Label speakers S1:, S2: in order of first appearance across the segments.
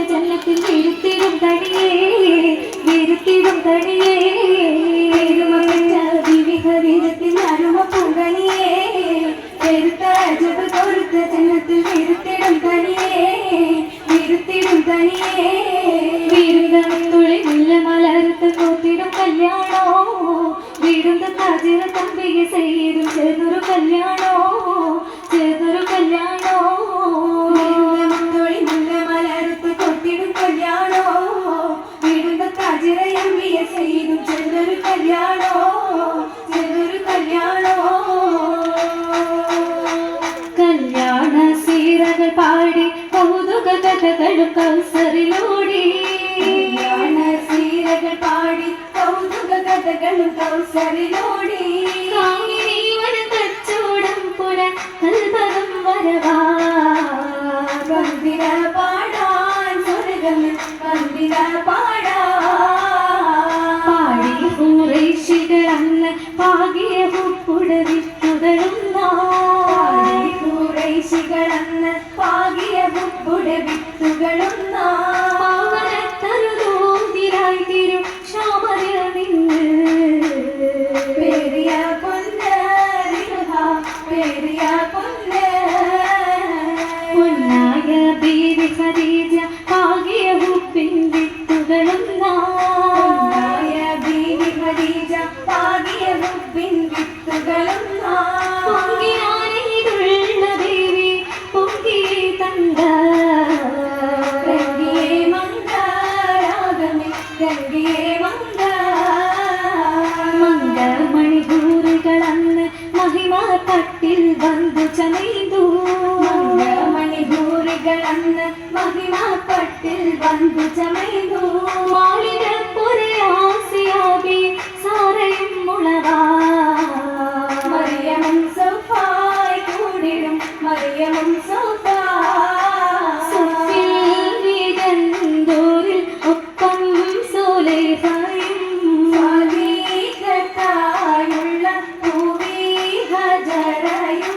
S1: ജന്നത്തിൽ വീഴ്ത്തിടും തടിയേ വീഴ്ത്തിടും തടിയേ വിവിധത്തിൽ അരുമ പൂങ്കണിയേ പെരുത്ത ജപ കൊടുത്ത ജന്നത്തിൽ വീഴ്ത്തിടും തനിയേ വീഴ്ത്തിടും തനിയേ വീരുന്തളത്തുള്ളി മുല്ല മലർത്ത് കോത്തിടും കല്യാണോ വീടുന്ന താജിറ തമ്പിക ചെയ്തും ചേർന്നൊരു കല്യാണോ ചേർന്നൊരു കല്യാണോ മുല്ല മലർത്ത് കോത്തിടും കല്യാണോ വീടുന്ന താജിറ എംബിയ ചെയ്തും ചേർന്നൊരു കല്യാണോ ചേർന്നൊരു കല്യാണോ കല്യാണ സീരകൾ പാടി കൗതുക കഥകളും കൗസറിലോടി കല്യാണ സീരകൾ പാടി കൗതുക കഥകളും കൗസറിലോടി കാമിനി വന കച്ചോടം പുര കൽപകം വരവാ വന്ദിര പാടാൻ സ്വർഗമിൽ വന്ദിര പാടാ പാടി ഹൂറൈശികൾ അന്ന് പാകിയ പുടവിത്തുകളും ഹൂറൈശികളന്ന് പാകിയ പുടവിത്തുകളും പാവനത്തരുതോന്തിരായി തിരും ശ്യാമരിൽ നിന്ന് പേരിയ പൊന്ന് പേരിയ പൊന്ന് പൊന്നായ ബീവി ഖദീജ പാകിയ ഹുബിൻ വിത്തുകളും പൊന്നായ ബീവി ഖദീജ പാകിയ ഹുബിൻ വിത്തുകളും പൊങ്കിയാനെയ്തുള്ള ദേവി പൊങ്കി തങ്ക ഗംഗിയേ മംഗ രാഗമേ ഗംഗിയേ മംഗ മംഗ മണിപൂരുകളന്ന് മഹിമ പട്ടിൽ വന്നു ചമൈതു മംഗ മണിപൂരുകളന്ന് മഹിമ പട്ടിൽ വന്നു ചമൈതു മാളിക പുരയാസിയാബി സാരയും മുളവാ മറിയമും സൗഫായി കൂടിടും മറിയമും സൗഫാ സുഫിൽ വീഗന്തോരിൽ ഒപ്പം സോലേഹായും സ്വാധീനത്തായുള്ള പൂവി ഹജറയും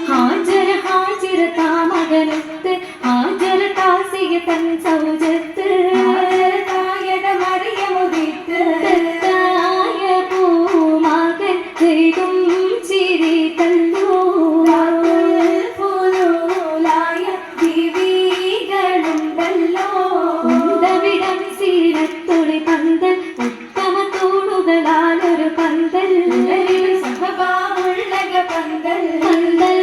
S1: ഹാജര ഹാജിര താമകനത്ത് ഹാജര താസിക തൻ സൗജത്ത് ഹാജര തായത മറിയമുദിത്ത് തായ പൂമകൻ ചെയ്തും ചിരി തല്ലോ പൂലായ ദിവീകളുണ്ടല്ലോ ഉണ്ടവിടം സീനത്തൊളി പന്തൽ ഉത്തമ തൂണുകളാലൊരു പന്തൽ സഹപാവുള്ളക പന്തൽ പന്തൽ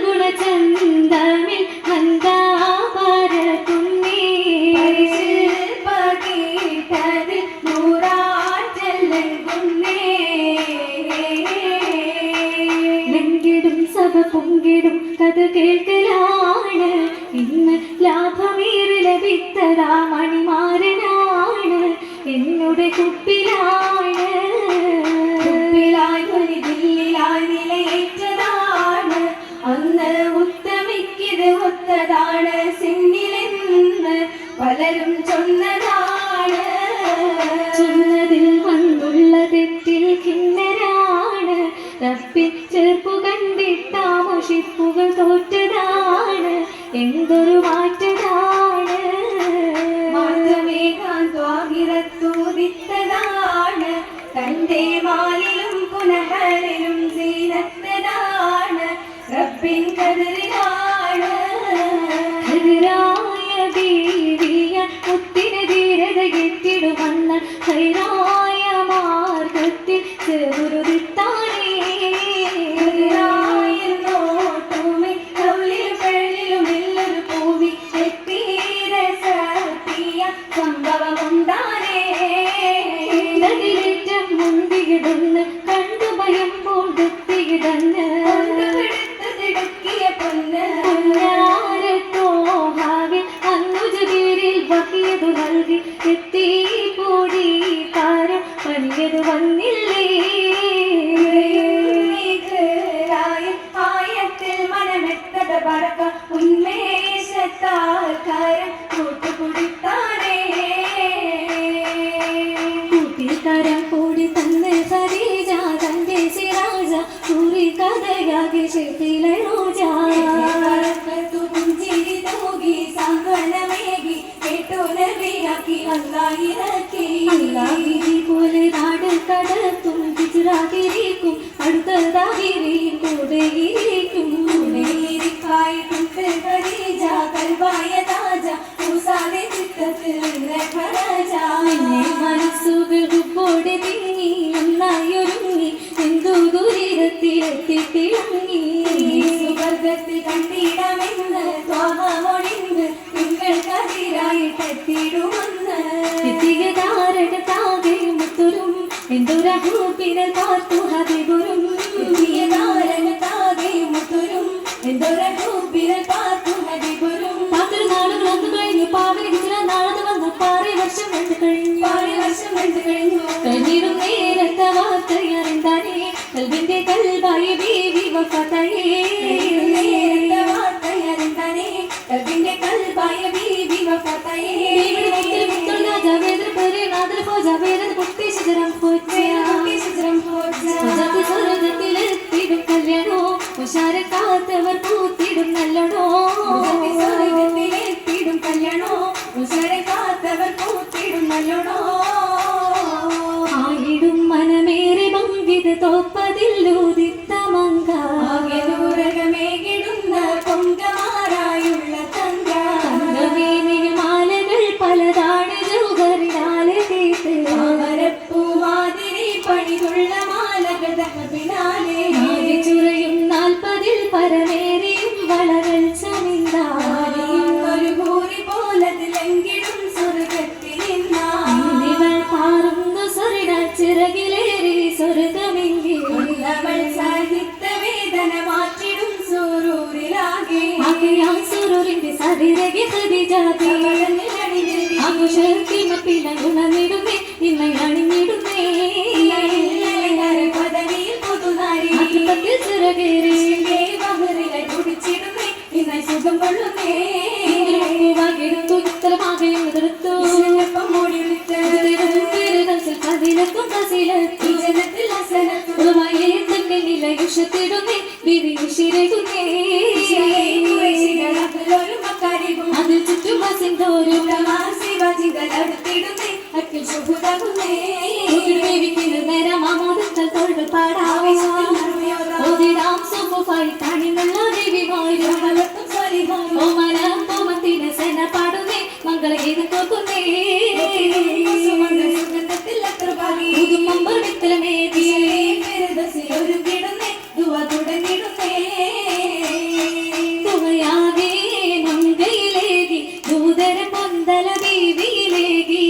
S1: ഗുണചന്തമിൽ മന്ദാപര തുന്നീ പകീട്ടതിൽ നൂറാറ്റല്ലെങ്കുന്നേ ലെങ്കിടും സഭ പൊങ്കിടും കഥ കേൾക്കലാണ് ഇന്ന് ലാഭമേറി ലഭിത്തതാ മണിമാരനാണ് എന്നുടെ കുപ്പിലാണ് കുപ്പിലായി ഒരു ദില്ലിലായി നിലയേറ്റതാണ് അന്ന് ഉത്തമിക്കിത് ഒത്തതാണ് സിന്നിലെന്ന് പലരും ചൊന്നതാണ് ചൊന്നതിൽ വന്നുള്ള തെറ്റിൽ ഖിന്നരാണ് റബ്ബിൻ ചേർപ്പു കണ്ടിട്ടാമുഷിപ്പുകൾ തോറ്റതാണ് എന്തൊരു മാറ്റതാണ് മാറ്റമേകാൻ ത്വാഹിറത്തൂതിത്തതാണ് തന്റെ മാലിലും പുനഹലിലും സീനത്തതാണ് റബ്ബിൻ കതിരിലാണ് കതിരായ ബീവിയ മുത്തിന് ധീരത കെട്ടിടുവന്ന ഹൈറായ മാർഗത്തിൽ ചെറുരുത്താനേ നോട്ടുമി കൗലിലും പെള്ളിലും എല്ലൊരു പൂവി എത്തീരസത്തിയ സംഭവമുണ്ടാനേ ഇതിലേറ്റം മുന്തികിടുന്ന് കണ്ടു ഭയം പോണ്ടെത്തികിടന്ന് പിടുത്തതിടുക്കിയ പൊന്ന് പൊന്നാരത്തോഹാവിൽ അന്നുജബീരിൽ വഹിയതു നൽകി എത്തി കൂടി താരം പനിയതു വന്നില്ലേ ആയത്തിൽ മനമെത്തത പറക്ക ഉന്മേഷത്താൽ കാരം കൂട്ടുകുടിത്താനേ കൂട്ടിത്തരം കൂടി തന്ന് ഖദീജ തന്റെ സിറാജ കൂറി കഥയാകെ ശിഥില റോജ കൽബായ താജ മൂസാടെ ചിത്തത്തിൽ നിന്നെ ഖരാജ നിന്നെ മനസ്സുകൾ ഹുബ്ബോടെ തിങ്ങി നന്നായൊരുങ്ങി എന്തു ദുരിതത്തിലെത്തി തിളങ്ങി സുവർഗത്തിൽ കണ്ടിടമെന്ന് ത്വാഹമൊഴിന്ന് തിങ്കൾ കതിരായിട്ടെത്തിടുമെന്ന് എത്തിയതാരട താകെ മുത്തുരും എന്തൊരഹൂപ്പിനൽ പാർത്തു ഹബിബുരും എത്തിയതാരട താകെ മുത്തുരും എന്തൊരഹൂപ്പിനൽ പാർത്തു ഹബിബുരും പാത്തൊരു നാളുകൾ അന്ന് കഴിഞ്ഞു പാവന ചില നാളത് വന്നു 6 വർഷം കണ്ടു കഴിഞ്ഞു കഴിഞ്ഞിടും നേരത്തെ വാർത്തയറിന്താനേ കൽബിന്റെ കൽബായ ബീവി വഫാത്തായേ നേരത്തെ വാർത്തയറിന്താനേ കൽബിന്റെ കൽബായ ബീവി വഫാത്തായേ മുത്തുള്ള ജാവേദർ പരെ നാദർ ഹോ ജാവേദർ കുട്ടി ശജറം ഹോജ സ്വർഗത്തിലെത്തിടും കല്യാണോ ഉഷാര കാത്തവർ പൂത്തിടും നല്ലടോ സ്വർഗത്തിലെത്തിടും കല്യാണോ ഉഷാര കാത്തവർ പൂത്തിടും നല്ലടോ ആയിടും മനമേറെ മങ്കിത് തോപ്പതില്ലൂതിത്ത മങ്ക ദൂരകമേകിടുന്ന പൊങ്കമാറായുള്ള തങ്കമേനിയ മാലകൾ പലതാണ് ജൗഹറിനാലെ തീർത്ത് മരപ്പൂമാതിരി പണിതുള്ള മാലകൾ പിന്നാലെ ചുരയും 40 പരമേറിയും വളകൾ ചമിന്താരിയും ഒരു ഭൂരി പോലതിലെങ്കിലും സ്വർഗത്തിൽ നിന്നവൾ പാറുന്നു സ്വർഗ ചിറകിലേറി സ്വർഗമെങ്കിൽ അവൾ സാഹിത്യ വേദന മാറ്റിടും സൂരൂരിലാകെ സൂരൂരിന്റെ സതിരകെ ഹരിജാതി ആഘോഷത്തിൽ പിളങ്ങുണന്നിടുന്നേ നിന്നെ അണിഞ്ഞിടുന്നേ പദവിയിൽ പുതുനാരി ചിറകേറി ബഹറിലെ കുടിച്ചിടുന്നേ നിന്നെ സുഖം കൊള്ളുന്നേ എടുത്തു ഇത്തരമാകയും എതിർത്തു അതിലത്തും കസിലെത്തി ജനത്തിൽ അസനത്തുമായി തന്നെ നിലയുഷത്തിടുന്നേ വിരിയുഷിരകുന്നേ അതിൽ ചുറ്റും വസിന്തോരും ശിവജികളടുത്തിടുന്നേ അക്കിൽ ശുഭുതാകുന്നേ നേരമാമോദത്തൽ തോൾകൾ പാടാം സുഖമായി താണിനുള്ള ദേവിമാരും ഓമനം തോമത്തിന് സെന പാടുന്നേ മംഗളഗീതം തോക്കുന്നേ ഒരുക്കിടുന്നേ ദുവ തുടങ്ങിടുന്നേ തുകയാകെ മംഗയിലേകി ദൂതര പൊന്തല ദേവിയിലേകി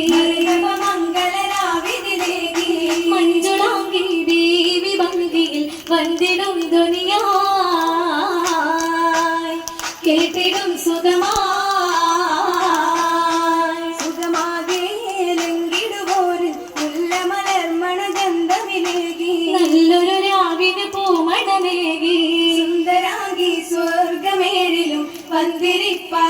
S1: മംഗളരാവിനിലേകി മഞ്ജുളാങ്കി ദേവി ഭംഗിയിൽ വന്ദിടും ധ്വനിയായി കേട്ടിടും സുഖമായി നല്ലൊരു രാവിന് പൂമണമേകി സുന്ദരാഗി സ്വർഗമേഴിലും വന്ദിരിപ്പാ